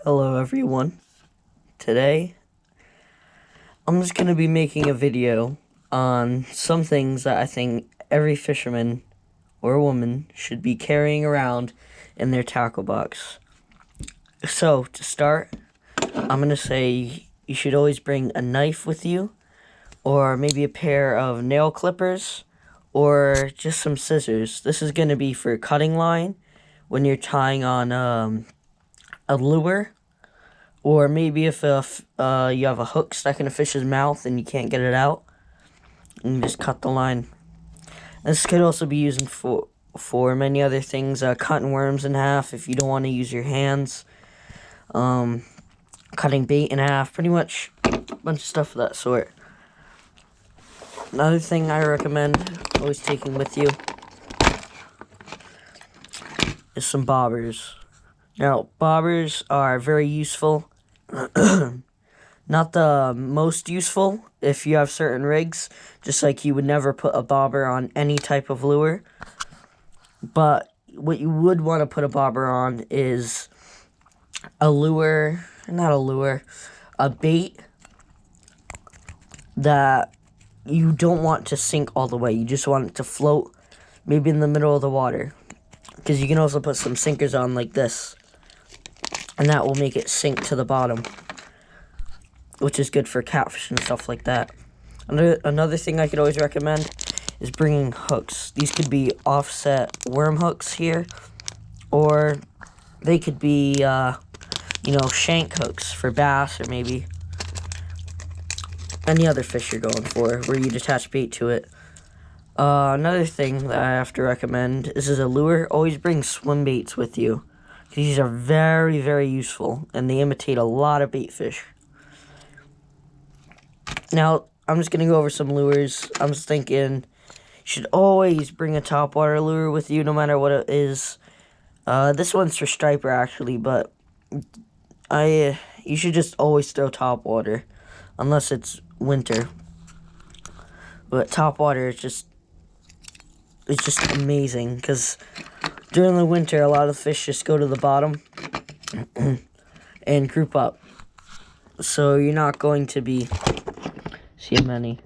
Hello everyone. Today, I'm just going to be making a video on some things that I think every fisherman or woman should be carrying around in their tackle box. So, to start, I'm going to say you should always bring a knife with you, or maybe a pair of nail clippers, or just some scissors. This is going to be for cutting line when you're tying on a lure. Or maybe if you have a hook stuck in a fish's mouth and you can't get it out, you just cut the line. This could also be used for many other things, cutting worms in half if you don't want to use your hands, cutting bait in half, pretty much a bunch of stuff of that sort. Another thing I recommend always taking with you is some bobbers. Now, bobbers are very useful. Not the most useful if you have certain rigs, just like you would never put a bobber on any type of lure. But what you would want to put a bobber on is a bait that you don't want to sink all the way. You just want it to float maybe in the middle of the water. Because you can also put some sinkers on like this, and that will make it sink to the bottom, which is good for catfish and stuff like that. Another thing I could always recommend is bringing hooks. These could be offset worm hooks here, or they could be, shank hooks for bass, or maybe any other fish you're going for, where you'd attach bait to it. Another thing that I have to recommend is as a lure, always bring swim baits with you. These are very, very useful, and they imitate a lot of bait fish. Now, I'm just going to go over some lures. I'm just thinking you should always bring a topwater lure with you, no matter what it is. This one's for striper, actually, but you should just always throw topwater, unless it's winter. But topwater is just amazing, because during the winter, a lot of fish just go to the bottom and group up. So you're not going to be seeing many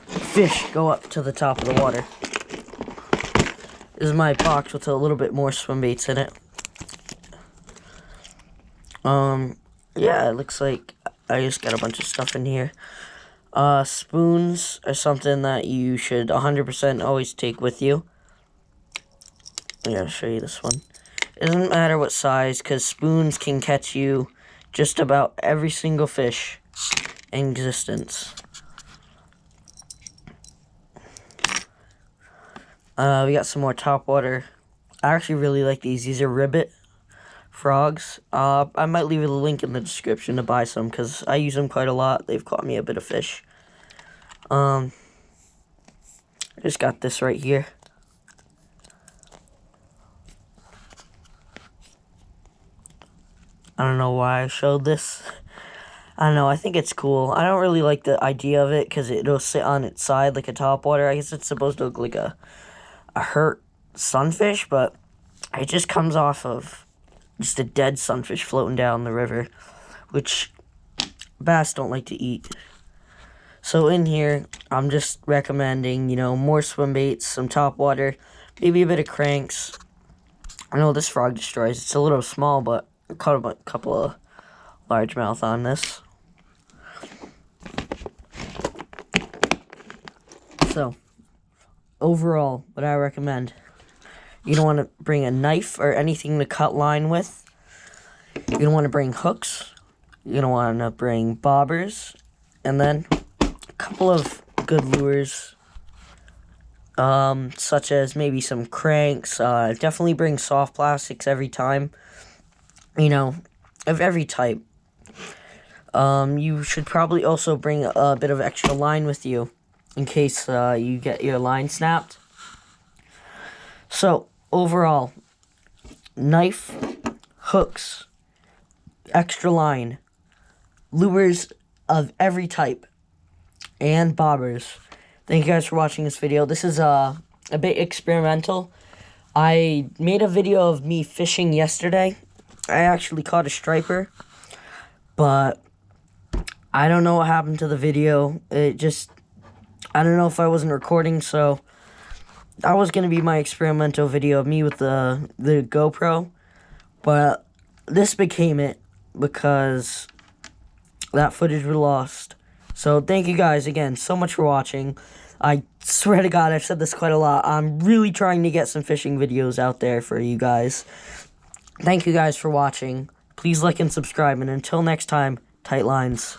fish go up to the top of the water. This is my box with a little bit more swim baits in it. Yeah, it looks like I just got a bunch of stuff in here. Spoons are something that you should 100% always take with you. I'm going to show you this one. It doesn't matter what size, because spoons can catch you just about every single fish in existence. We got some more topwater. I actually really like these. These are ribbit frogs. I might leave a link in the description to buy some, because I use them quite a lot. They've caught me a bit of fish. I just got this right here. I don't know why I showed this. I don't know, I think it's cool. I don't really like the idea of it, because it'll sit on its side like a topwater. I guess it's supposed to look like a hurt sunfish, but it just comes off of just a dead sunfish floating down the river, which bass don't like to eat. So in here, I'm just recommending, more swim baits, some topwater, maybe a bit of cranks. I know this frog destroys. It's a little small, but I caught a couple of largemouth on this. So, overall, what I recommend, you don't want to bring a knife or anything to cut line with. You don't want to bring hooks. You don't want to bring bobbers. And then a couple of good lures, such as maybe some cranks. Definitely bring soft plastics every time. Of every type. You should probably also bring a bit of extra line with you in case you get your line snapped. So, overall, knife, hooks, extra line, lures of every type, and bobbers. Thank you guys for watching this video. This is a bit experimental. I made a video of me fishing yesterday. I actually caught a striper, but I don't know what happened to the video. I don't know if I wasn't recording, so that was going to be my experimental video of me with the GoPro, but this became it because that footage was lost. So thank you guys again so much for watching. I swear to God, I've said this quite a lot. I'm really trying to get some fishing videos out there for you guys. Thank you guys for watching. Please like and subscribe, and until next time, tight lines.